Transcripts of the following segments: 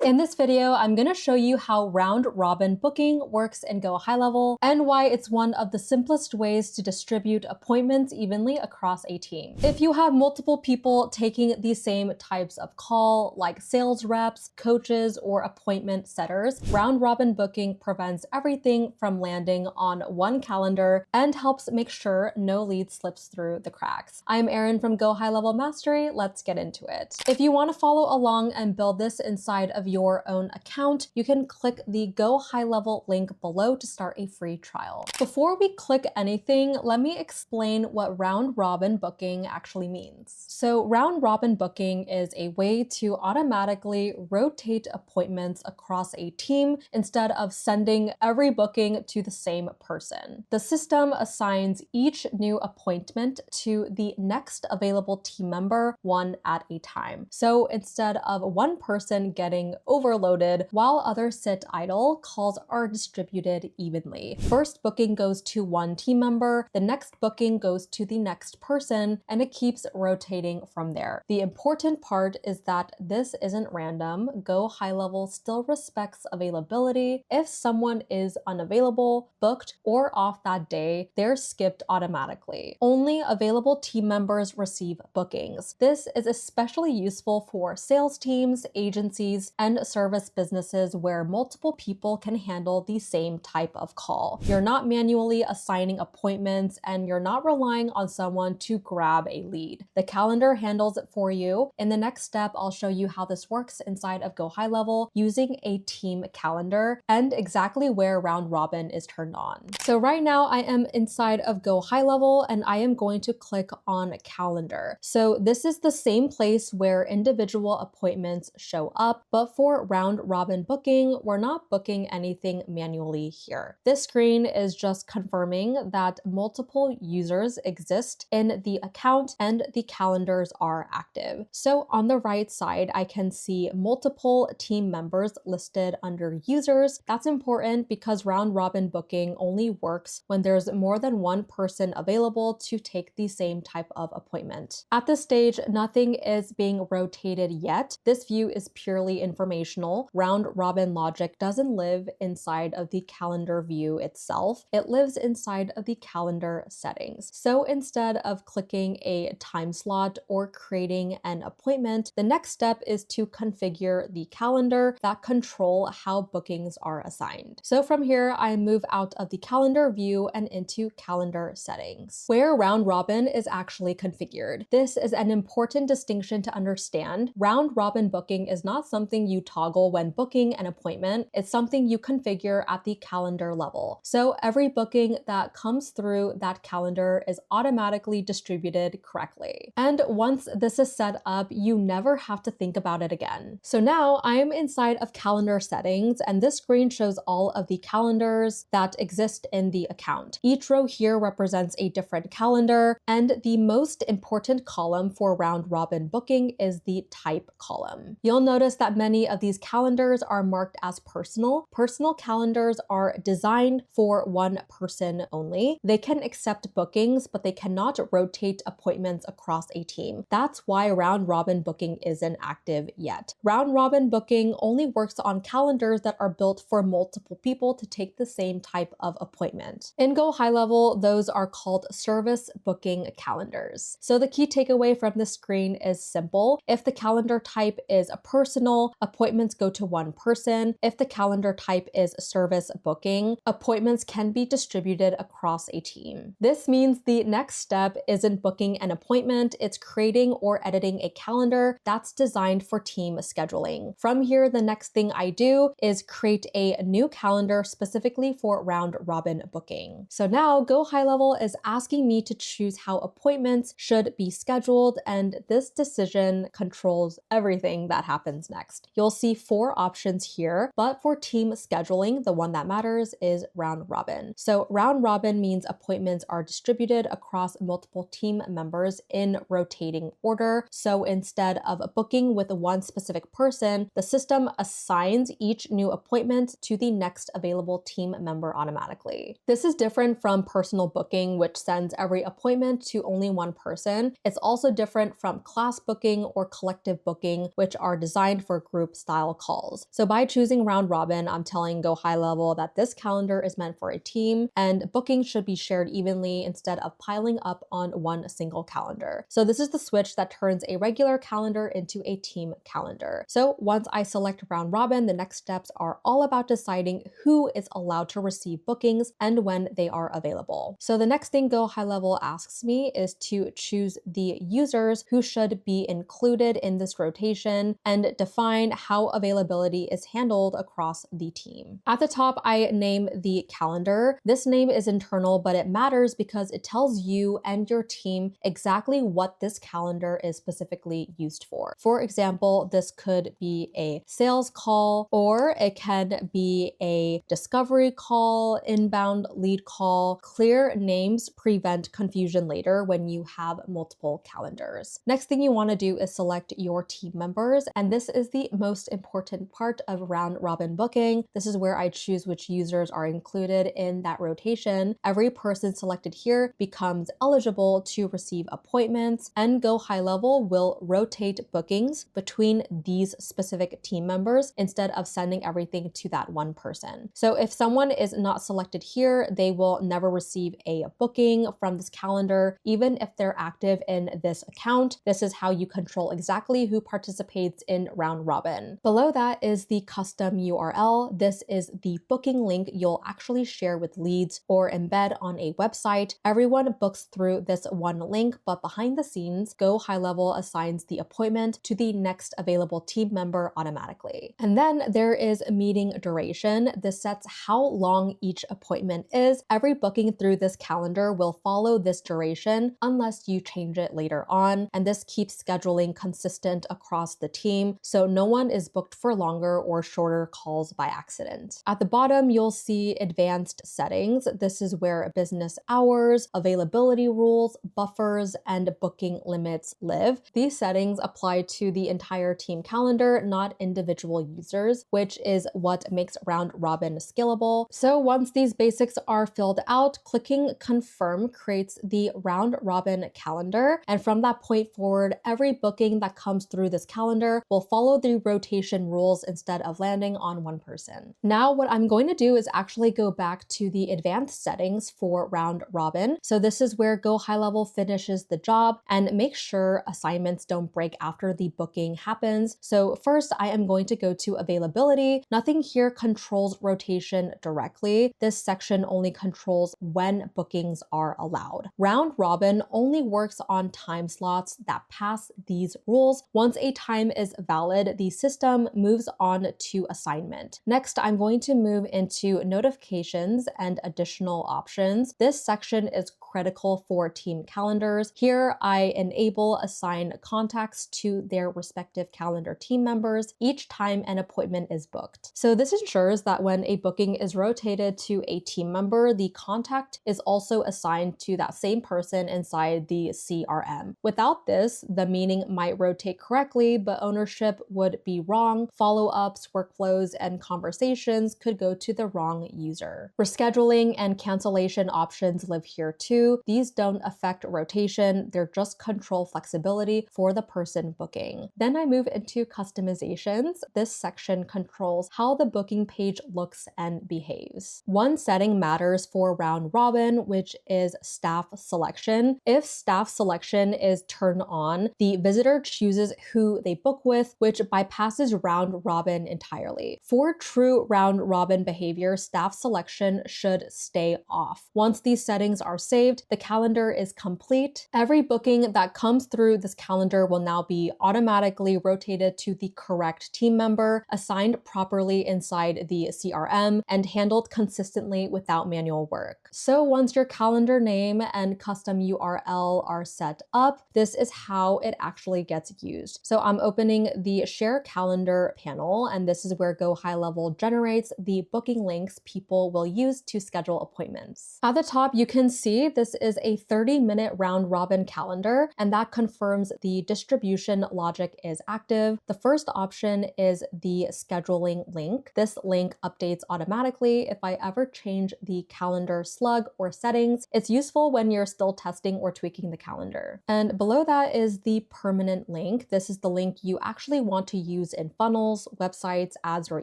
In this video, I'm going to show you how round robin booking works in GoHighLevel and why it's one of the simplest ways to distribute appointments evenly across a team. If you have multiple people taking the same types of call, like sales reps, coaches, or appointment setters, round robin booking prevents everything from landing on one calendar and helps make sure no lead slips through the cracks. I'm Erin from GoHighLevel Mastery. Let's get into it. If you want to follow along and build this inside of your own account, you can click the GoHighLevel link below to start a free trial. Before we click anything, let me explain what round robin booking actually means. So round robin booking is a way to automatically rotate appointments across a team instead of sending every booking to the same person. The system assigns each new appointment to the next available team member one at a time. So instead of one person getting overloaded while others sit idle, calls are distributed evenly. First booking goes to one team member, the next booking goes to the next person, and it keeps rotating from there. The important part is that this isn't random. GoHighLevel still respects availability. If someone is unavailable, booked, or off that day, they're skipped automatically. Only available team members receive bookings. This is especially useful for sales teams, agencies, and service businesses where multiple people can handle the same type of call. You're not manually assigning appointments and you're not relying on someone to grab a lead. The calendar handles it for you. In the next step, I'll show you how this works inside of GoHighLevel using a team calendar and exactly where round robin is turned on. So right now I am inside of GoHighLevel and I am going to click on calendar. So this is the same place where individual appointments show up, but for round robin booking, we're not booking anything manually here. This screen is just confirming that multiple users exist in the account and the calendars are active. So on the right side, I can see multiple team members listed under users. That's important because round robin booking only works when there's more than one person available to take the same type of appointment. At this stage, nothing is being rotated yet. This view is purely informational. Round robin logic doesn't live inside of the calendar view itself. It lives inside of the calendar settings. So instead of clicking a time slot or creating an appointment, the next step is to configure the calendar that control how bookings are assigned. So from here, I move out of the calendar view and into calendar settings, where round robin is actually configured. This is an important distinction to understand. Round robin booking is not something you toggle when booking an appointment. It's something you configure at the calendar level. So every booking that comes through that calendar is automatically distributed correctly. And once this is set up, you never have to think about it again. So now I am inside of calendar settings, and this screen shows all of the calendars that exist in the account. Each row here represents a different calendar, and the most important column for round robin booking is the type column. You'll notice that many of these calendars are marked as personal. Personal calendars are designed for one person only. They can accept bookings, but they cannot rotate appointments across a team. That's why round robin booking isn't active yet. Round robin booking only works on calendars that are built for multiple people to take the same type of appointment. In GoHighLevel, those are called service booking calendars. So the key takeaway from this screen is simple. If the calendar type is a personal, appointments go to one person. If the calendar type is service booking, appointments can be distributed across a team. This means the next step isn't booking an appointment, it's creating or editing a calendar that's designed for team scheduling. From here, the next thing I do is create a new calendar specifically for round robin booking. So now GoHighLevel is asking me to choose how appointments should be scheduled, and this decision controls everything that happens next. You'll see 4 options here, but for team scheduling, the one that matters is round robin. So round robin means appointments are distributed across multiple team members in rotating order. So instead of booking with one specific person, the system assigns each new appointment to the next available team member automatically. This is different from personal booking, which sends every appointment to only one person. It's also different from class booking or collective booking, which are designed for group style calls. So by choosing round robin, I'm telling GoHighLevel that this calendar is meant for a team and bookings should be shared evenly instead of piling up on one single calendar. So this is the switch that turns a regular calendar into a team calendar. So once I select round robin, the next steps are all about deciding who is allowed to receive bookings and when they are available. So the next thing GoHighLevel asks me is to choose the users who should be included in this rotation and define how availability is handled across the team. At the top, I name the calendar. This name is internal, but it matters because it tells you and your team exactly what this calendar is specifically used for. For example, this could be a sales call, or it can be a discovery call, inbound lead call. Clear names prevent confusion later when you have multiple calendars. Next thing you want to do is select your team members, and this is the most important part of round robin booking. This is where I choose which users are included in that rotation. Every person selected here becomes eligible to receive appointments, and GoHighLevel will rotate bookings between these specific team members instead of sending everything to that one person. So if someone is not selected here, they will never receive a booking from this calendar, even if they're active in this account. This is how you control exactly who participates in round robin. Below that is the custom URL. This is the booking link you'll actually share with leads or embed on a website. Everyone books through this one link, but behind the scenes, GoHighLevel assigns the appointment to the next available team member automatically. And then there is meeting duration. This sets how long each appointment is. Every booking through this calendar will follow this duration unless you change it later on, and this keeps scheduling consistent across the team, so no one is booked for longer or shorter calls by accident. At the bottom, you'll see advanced settings. This is where business hours, availability rules, buffers, and booking limits live. These settings apply to the entire team calendar, not individual users, which is what makes round robin scalable. So once these basics are filled out, clicking confirm creates the round robin calendar. And from that point forward, every booking that comes through this calendar will follow the rotation rules instead of landing on one person. Now, what I'm going to do is actually go back to the advanced settings for round robin. So this is where GoHighLevel finishes the job and makes sure assignments don't break after the booking happens. So first, I am going to go to availability. Nothing here controls rotation directly. This section only controls when bookings are allowed. Round robin only works on time slots that pass these rules. Once a time is valid, the system moves on to assignment. Next, I'm going to move into notifications and additional options. This section is critical for team calendars. Here, I enable assign contacts to their respective calendar team members each time an appointment is booked. So this ensures that when a booking is rotated to a team member, the contact is also assigned to that same person inside the CRM. Without this, the meeting might rotate correctly, but ownership would be wrong. Follow-ups, workflows, and conversations could go to the wrong user. Rescheduling and cancellation options live here too. These don't affect rotation, they're just control flexibility for the person booking. Then I move into customizations. This section controls how the booking page looks and behaves. One setting matters for round robin, which is staff selection. If staff selection is turned on, the visitor chooses who they book with, which bypasses round robin entirely. For true round robin behavior, staff selection should stay off. Once these settings are saved, the calendar is complete. Every booking that comes through this calendar will now be automatically rotated to the correct team member, assigned properly inside the CRM, and handled consistently without manual work. So once your calendar name and custom URL are set up, this is how it actually gets used. So I'm opening the Share Calendar panel, and this is where GoHighLevel generates the booking links people will use to schedule appointments. At the top, you can see this is a 30-minute round robin calendar, and that confirms the distribution logic is active. The first option is the scheduling link. This link updates automatically if I ever change the calendar slug or settings. It's useful when you're still testing or tweaking the calendar. And below that is the permanent link. This is the link you actually want to use used in funnels, websites, ads, or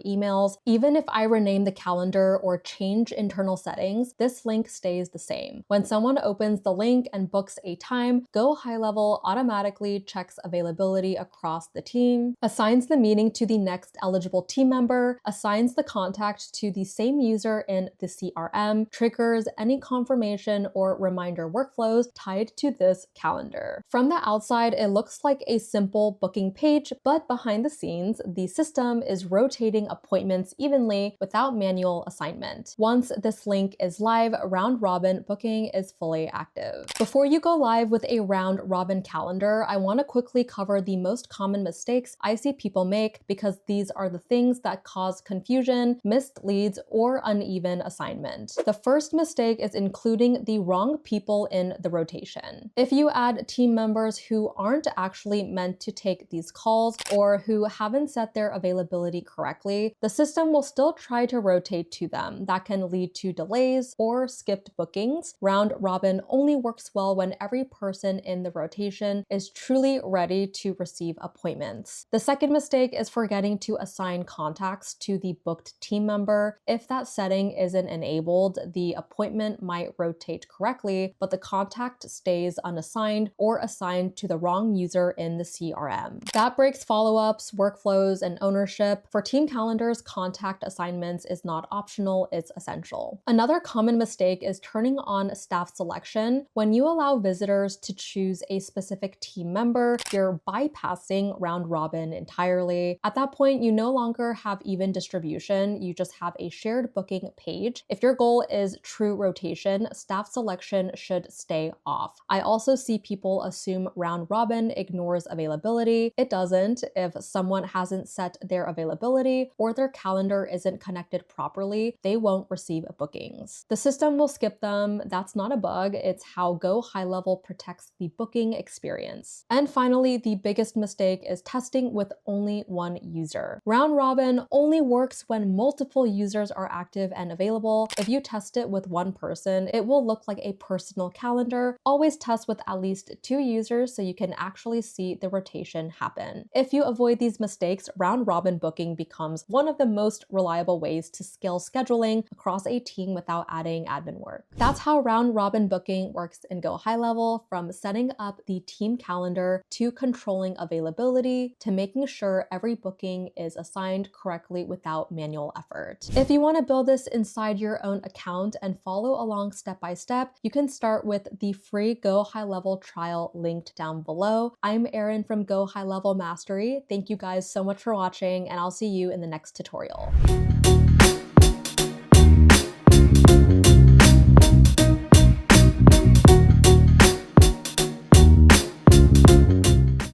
emails. Even if I rename the calendar or change internal settings, this link stays the same. When someone opens the link and books a time, GoHighLevel automatically checks availability across the team, assigns the meeting to the next eligible team member, assigns the contact to the same user in the CRM, triggers any confirmation or reminder workflows tied to this calendar. From the outside, it looks like a simple booking page, but behind the scenes, the system is rotating appointments evenly without manual assignment. Once this link is live, round-robin booking is fully active. Before you go live with a round-robin calendar, I want to quickly cover the most common mistakes I see people make, because these are the things that cause confusion, missed leads, or uneven assignment. The first mistake is including the wrong people in the rotation. If you add team members who aren't actually meant to take these calls or who haven't set their availability correctly, the system will still try to rotate to them. That can lead to delays or skipped bookings. Round robin only works well when every person in the rotation is truly ready to receive appointments. The second mistake is forgetting to assign contacts to the booked team member. If that setting isn't enabled, the appointment might rotate correctly, but the contact stays unassigned or assigned to the wrong user in the CRM. That breaks follow-ups, workflows, and ownership. For team calendars, contact assignments is not optional, it's essential. Another common mistake is turning on staff selection. When you allow visitors to choose a specific team member, you're bypassing round robin entirely. At that point, you no longer have even distribution, you just have a shared booking page. If your goal is true rotation, staff selection should stay off. I also see people assume round robin ignores availability. It doesn't. If someone hasn't set their availability or their calendar isn't connected properly, they won't receive bookings. The system will skip them. That's not a bug. It's how GoHighLevel protects the booking experience. And finally, the biggest mistake is testing with only one user. Round robin only works when multiple users are active and available. If you test it with one person, it will look like a personal calendar. Always test with at least 2 users so you can actually see the rotation happen. If you avoid these mistakes, round robin booking becomes one of the most reliable ways to scale scheduling across a team without adding admin work. That's how round robin booking works in GoHighLevel, from setting up the team calendar to controlling availability to making sure every booking is assigned correctly without manual effort. If you want to build this inside your own account and follow along step by step, you can start with the free GoHighLevel trial linked down below. I'm Erin from GoHighLevel Mastery. Thank you guys so much for watching, and I'll see you in the next tutorial.